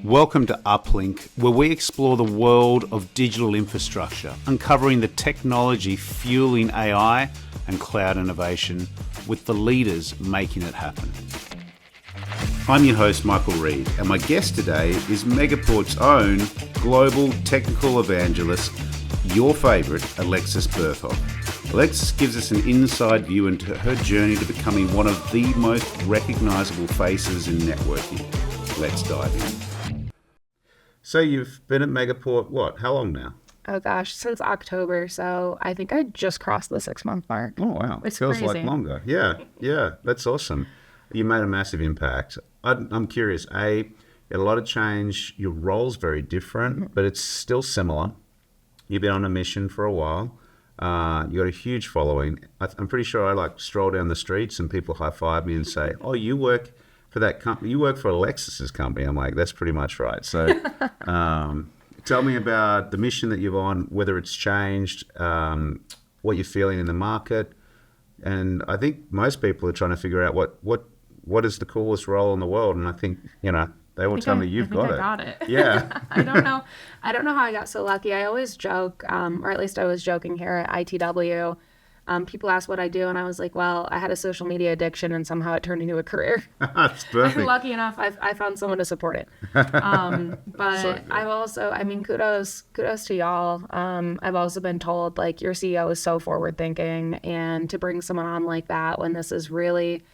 Welcome to Uplink, where we explore the world of digital infrastructure, uncovering the technology fueling AI and cloud innovation with the leaders making it happen. I'm your host, Michael Reid, and my guest today is Megaport's own global technical evangelist, your favourite, Alexis Bertholf. Alexis gives us an inside view into her journey to becoming one of the most recognisable faces in networking. Let's dive in. So you've been at Megaport, what, how long now? Oh gosh, since October, so I think I just crossed the 6-month mark. Oh wow, It's feels crazy. like longer. Yeah, that's awesome. You made a massive impact. I'm curious, you had a lot of change, your role's very different, but it's still similar. You've been on a mission for a while. You got a huge following. I'm pretty sure I stroll down the streets and people high-five me and say, oh, you work for that company, you work for Alexis's company. I'm like, that's pretty much right. So tell me about the mission that you're on, whether it's changed, what you're feeling in the market. And I think most people are trying to figure out what is the coolest role in the world. And I think, they will tell me you've got it. I got it. Yeah. I don't know how I got so lucky. I always joke, or at least I was joking here at ITW. People ask what I do, and I was like, well, I had a social media addiction, and somehow it turned into a career. That's perfect. Lucky enough, I found someone to support it. But So I've also, kudos to y'all. I've also been told, your CEO is so forward thinking, and to bring someone on like that when this is really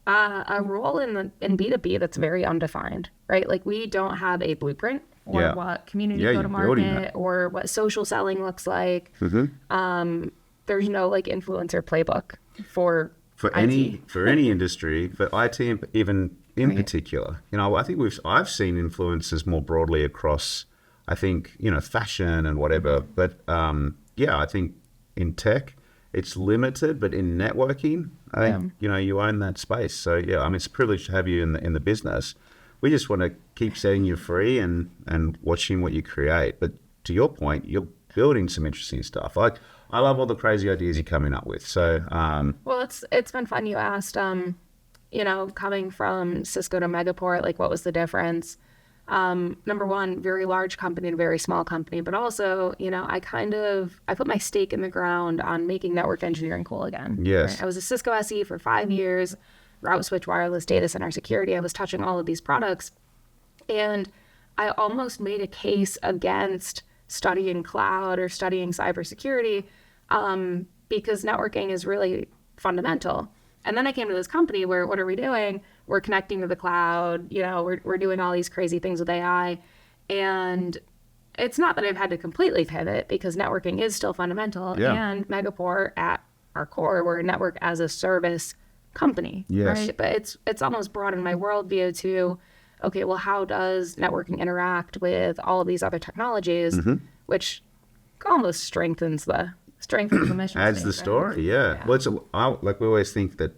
a role in B2B that's very undefined, right? We don't have a blueprint or what community go to market or what social selling looks like. Mm-hmm. There's no influencer playbook for any industry, for IT even in particular. I think I've seen influencers more broadly across, I think, fashion and whatever. But I think in tech it's limited, but in networking, I think you own that space. So it's a privilege to have you in the business. We just want to keep setting you free and watching what you create. But to your point, you're building some interesting stuff. I love all the crazy ideas you're coming up with. So, well, it's been fun. You asked, coming from Cisco to Megaport, what was the difference? Number one, very large company and very small company, but also, I put my stake in the ground on making network engineering cool again. Yes. Right? I was a Cisco SE for 5 years, route switch, wireless, data center security. I was touching all of these products, and I almost made a case against studying cloud or studying cybersecurity, because networking is really fundamental. And then I came to this company where, what are we doing? We're connecting to the cloud, we're doing all these crazy things with AI. And it's not that I've had to completely pivot, because networking is still fundamental. Yeah. And Megaport, at our core, we're a network as a service company, yes. Right? But it's almost broadened my worldview to, okay, well, how does networking interact with all of these other technologies, which almost strengthens the mission. Adds the story, yeah. Well, we always think that,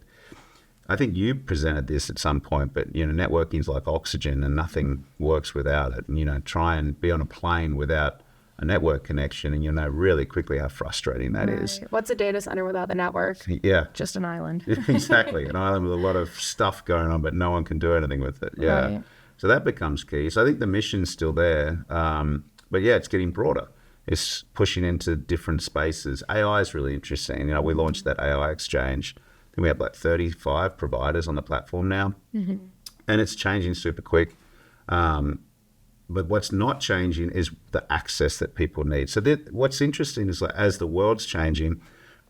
I think you presented this at some point, but, networking is like oxygen and nothing works without it. And, try and be on a plane without a network connection and you'll know really quickly how frustrating that is. What's a data center without the network? Yeah. Just an island. Exactly. An island with a lot of stuff going on, but no one can do anything with it. Yeah. Right. So that becomes key. So I think the mission's still there. But it's getting broader. It's pushing into different spaces. AI is really interesting. We launched that AI exchange. I think we have 35 providers on the platform now. Mm-hmm. And it's changing super quick. But what's not changing is the access that people need. So what's interesting is as the world's changing,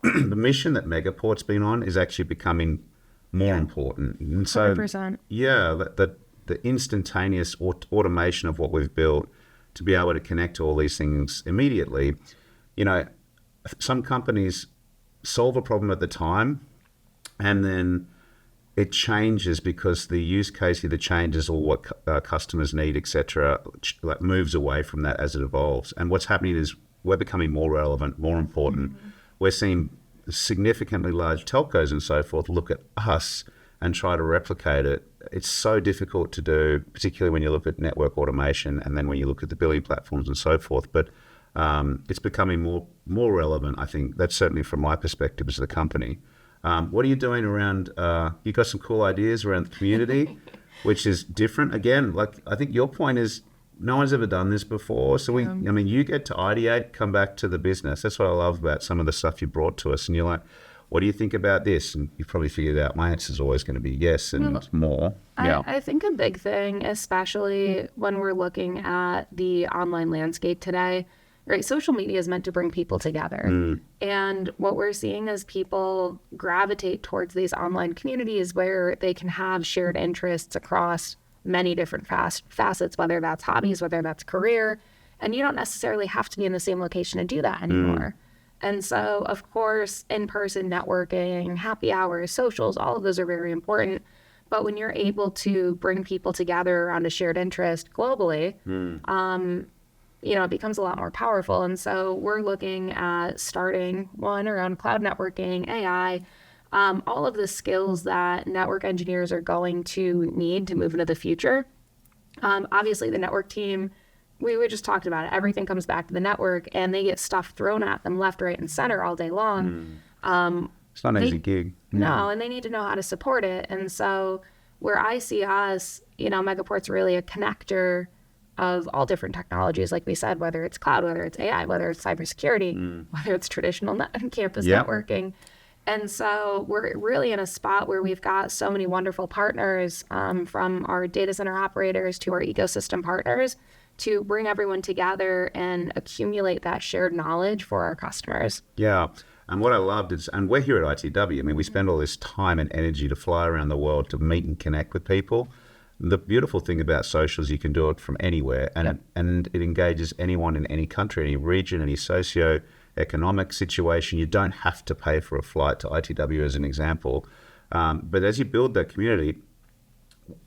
the mission that Megaport's been on is actually becoming more important. And so, 100%. The instantaneous automation of what we've built to be able to connect to all these things immediately. Some companies solve a problem at the time and then it changes because the use case either changes or what customers need, etc., moves away from that as it evolves. And what's happening is we're becoming more relevant, more important. Mm-hmm. We're seeing significantly large telcos and so forth look at us and try to replicate it. It's so difficult to do, particularly when you look at network automation and then when you look at the billing platforms and so forth. But it's becoming more relevant, I think. That's certainly from my perspective as the company. What are you doing around, you got some cool ideas around the community. which is different. Again, like I think your point is no one's ever done this before. So I mean, you get to ideate, come back to the business. That's what I love about some of the stuff you brought to us. And you're like, what do you think about this? And you've probably figured out my answer is always going to be yes and more. I think a big thing, especially when we're looking at the online landscape today, right? Social media is meant to bring people together. And what we're seeing is people gravitate towards these online communities where they can have shared interests across many different facets, whether that's hobbies, whether that's career. And you don't necessarily have to be in the same location to do that anymore. And so, of course, in-person networking, happy hours, socials, all of those are very important. But when you're able to bring people together around a shared interest globally, it becomes a lot more powerful. And so we're looking at starting one around cloud networking, AI, all of the skills that network engineers are going to need to move into the future. Obviously, the network team, we just talked about it. Everything comes back to the network, and they get stuff thrown at them left, right, and center all day long. It's not an easy gig. No, and they need to know how to support it. And so where I see us, Megaport's really a connector of all different technologies, like we said, whether it's cloud, whether it's AI, whether it's cybersecurity, whether it's traditional campus networking. And so we're really in a spot where we've got so many wonderful partners, from our data center operators to our ecosystem partners, to bring everyone together and accumulate that shared knowledge for our customers. Yeah. And what I loved is, and we're here at ITW, I mean, we spend all this time and energy to fly around the world to meet and connect with people. The beautiful thing about social is you can do it from anywhere, and it engages anyone in any country, any region, any socio-economic situation. You don't have to pay for a flight to ITW as an example. But as you build that community,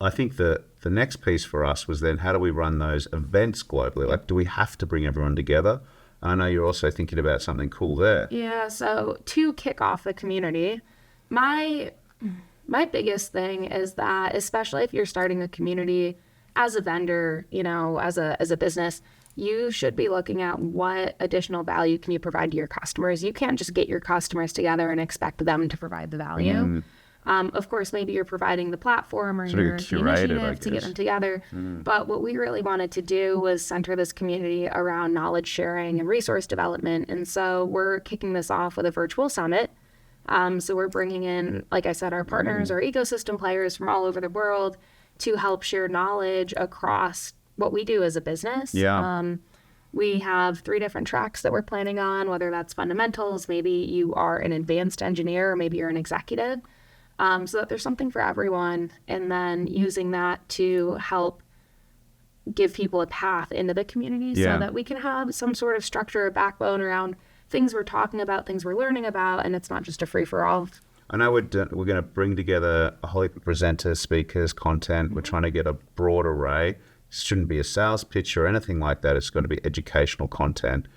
I think the next piece for us was then how do we run those events globally? Like, do we have to bring everyone together? I know you're also thinking about something cool there. Yeah, so to kick off the community, my biggest thing is that, especially if you're starting a community as a vendor, as a business, you should be looking at what additional value can you provide to your customers. You can't just get your customers together and expect them to provide the value. Of course, maybe you're providing the platform or your initiative to get them together. But what we really wanted to do was center this community around knowledge sharing and resource development. And so we're kicking this off with a virtual summit. So we're bringing in, like I said, our partners, our ecosystem players from all over the world to help share knowledge across what we do as a business. We have 3 different tracks that we're planning on, whether that's fundamentals, maybe you are an advanced engineer, or maybe you're an executive. So that there's something for everyone, and then using that to help give people a path into the community so that we can have some sort of structure or backbone around things we're talking about, things we're learning about, and it's not just a free-for-all. I know we're going to bring together a whole heap of presenters, speakers, content. We're trying to get a broad array. It shouldn't be a sales pitch or anything like that. It's going to be educational content.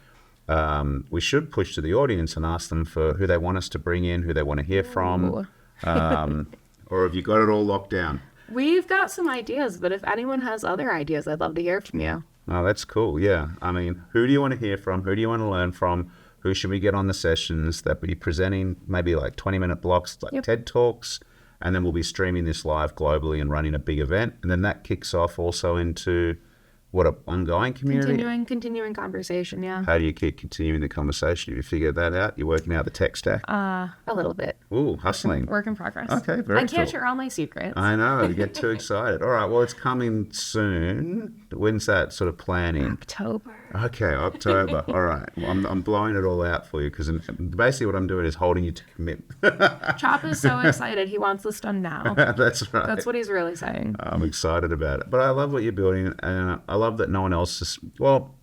We should push to the audience and ask them for who they want us to bring in, who they want to hear from. Or have you got it all locked down? We've got some ideas, but if anyone has other ideas, I'd love to hear from you. Oh, that's cool. Yeah. I mean, who do you want to hear from? Who do you want to learn from? Who should we get on the sessions that be presenting maybe like 20-minute blocks, like TED Talks, and then we'll be streaming this live globally and running a big event. And then that kicks off also into what, an ongoing community? Continuing conversation, yeah. How do you keep continuing the conversation? Have you figured that out? You're working out the tech stack? A little bit. Ooh, hustling. Work in progress. Okay, very cool. I can't share all my secrets. I know, you get too excited. All right, well, it's coming soon. When's that sort of planning? October. Okay, October. All right. Well, I'm blowing it all out for you because basically what I'm doing is holding you to commitment. Chop is so excited. He wants this done now. That's right. That's what he's really saying. I'm excited about it. But I love what you're building, and I love that no one else is, well,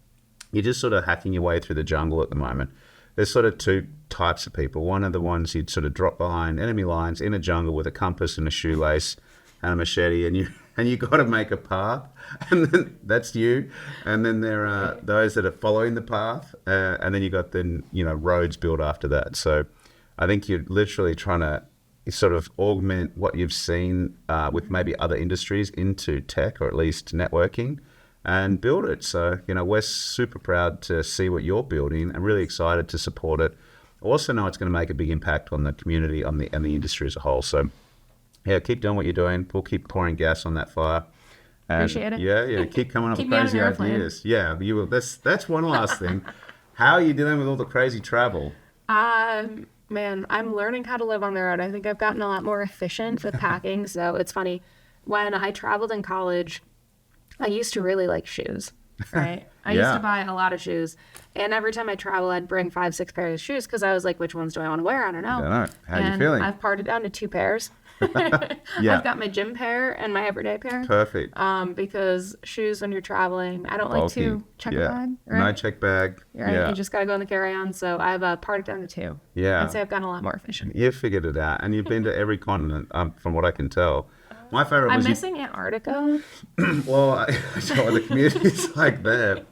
you're just sort of hacking your way through the jungle at the moment. There's sort of 2 types of people. One are the ones you'd sort of drop behind enemy lines in a jungle with a compass and a shoelace and a machete, and you got to make a path, and then that's you. And then there are those that are following the path, and then you got the roads built after that. So I think you're literally trying to sort of augment what you've seen with maybe other industries into tech, or at least networking, and build it. So we're super proud to see what you're building and really excited to support it. Also know it's going to make a big impact on the community, and the industry as a whole. So Yeah, keep doing what you're doing. We'll keep pouring gas on that fire. And Appreciate it. Yeah, keep coming up Keep with me on crazy an airplane. ideas. Yeah, you will. That's one last thing. How are you dealing with all the crazy travel? Man, I'm learning how to live on the road. I think I've gotten a lot more efficient with packing. So it's funny. When I traveled in college, I used to really like shoes, right? I used to buy a lot of shoes. And every time I travel, I'd bring 5, 6 pairs of shoes because I was like, which ones do I want to wear? I don't know. I don't know. How are you feeling? I've parted down to 2 pairs. Yeah. I've got my gym pair and my everyday pair. Perfect. Because shoes when you're traveling, I don't like Bulky. to check a bag, right? No check bag. Right? Yeah. You just got to go in the carry-on. So I've parted down to 2. Yeah. I'd say I've gotten a lot more efficient. You've figured it out, and you've been to every continent, from what I can tell. My favorite I'm was missing Antarctica. Well, so the communities like that.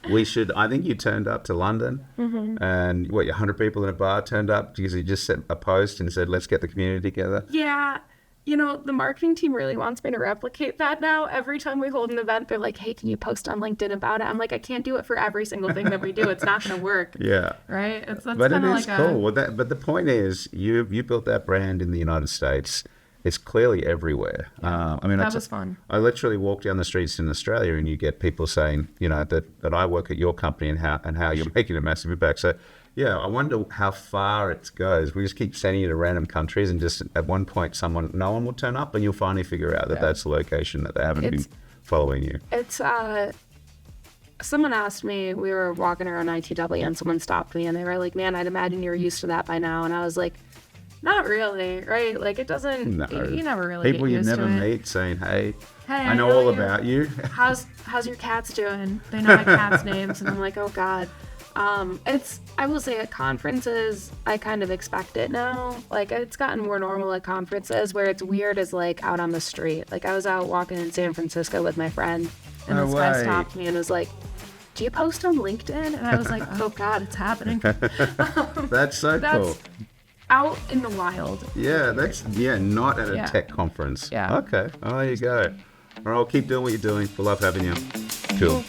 I think you turned up to London, and 100 people in a bar turned up because you just set a post and said, let's get the community together. Yeah. The marketing team really wants me to replicate that now. Every time we hold an event, they're like, hey, can you post on LinkedIn about it? I'm like, I can't do it for every single thing that we do. It's not going to work. Yeah. Right? That's But it is like cool. But the point is, you built that brand in the United States. It's clearly everywhere. Yeah. That was fun. I literally walk down the streets in Australia and you get people saying, that I work at your company and how you're making a massive impact. So, yeah, I wonder how far it goes. We just keep sending you to random countries and just at one point no one will turn up and you'll finally figure out that that's the location that they haven't been following you. It's, someone asked me, we were walking around ITW and someone stopped me and they were like, man, I'd imagine you're used to that by now. And I was like, not really, right? Like it doesn't. No. You never really people get you used never to it. meet saying, "Hey, I know all about you." How's your cats doing? They know my cats' names, and I'm like, oh god. I will say at conferences, I kind of expect it now. Like it's gotten more normal at conferences where it's weird as like out on the street. Like I was out walking in San Francisco with my friend, and this guy stopped me and was like, do you post on LinkedIn? And I was like, oh god, it's happening. That's so cool. Out in the wild. Yeah, not at a tech conference. Yeah. Okay. Oh, there you go. All right, keep doing what you're doing. We love having you. Cool.